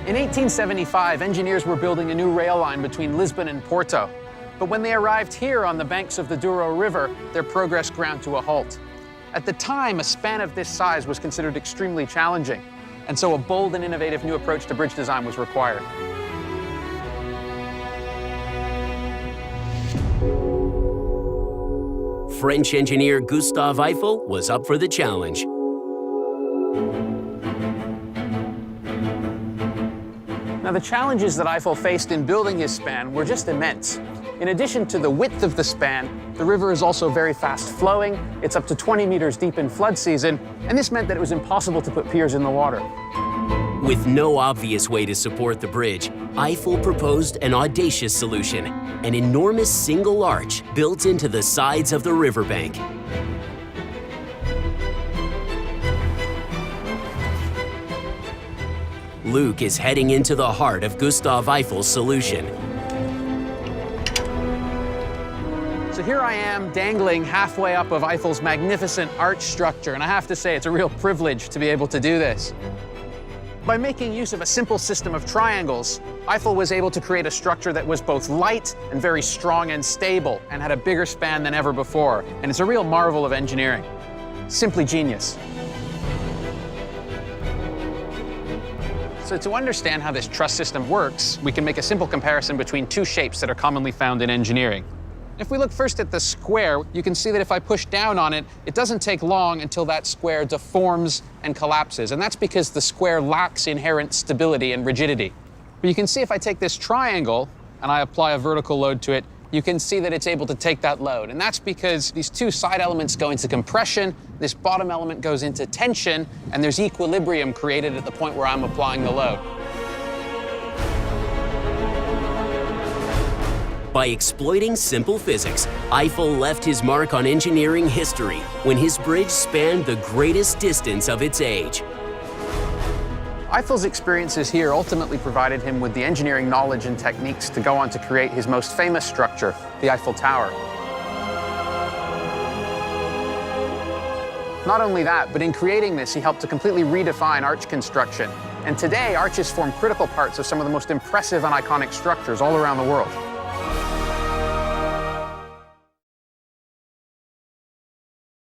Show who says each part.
Speaker 1: In 1875, engineers were building a new rail line between Lisbon and Porto. But when they arrived here on the banks of the Douro River, their progress ground to a halt. At the time, a span of this size was considered extremely challenging, and so a bold and innovative new approach to bridge design was required.
Speaker 2: French engineer Gustave Eiffel was up for the challenge.
Speaker 1: Now, the challenges that Eiffel faced in building his span were just immense. In addition to the width of the span, the river is also very fast flowing. It's up to 20 meters deep in flood season, and this meant that it was impossible to put piers in the water.
Speaker 2: With no obvious way to support the bridge, Eiffel proposed an audacious solution, an enormous single arch built into the sides of the riverbank. Luc is heading into the heart of Gustave Eiffel's solution.
Speaker 1: So here I am dangling halfway up of Eiffel's magnificent arch structure, and I have to say it's a real privilege to be able to do this. By making use of a simple system of triangles, Eiffel was able to create a structure that was both light and very strong and stable, and had a bigger span than ever before. And it's a real marvel of engineering. Simply genius. So to understand how this truss system works, we can make a simple comparison between two shapes that are commonly found in engineering. If we look first at the square, you can see that if I push down on it, it doesn't take long until that square deforms and collapses. And that's because the square lacks inherent stability and rigidity. But you can see if I take this triangle and I apply a vertical load to it, you can see that it's able to take that load. And that's because these two side elements go into compression, this bottom element goes into tension, and there's equilibrium created at the point where I'm applying the load.
Speaker 2: By exploiting simple physics, Eiffel left his mark on engineering history when his bridge spanned the greatest distance of its age.
Speaker 1: Eiffel's experiences here ultimately provided him with the engineering knowledge and techniques to go on to create his most famous structure, the Eiffel Tower. Not only that, but in creating this, he helped to completely redefine arch construction. And today, arches form critical parts of some of the most impressive and iconic structures all around the world.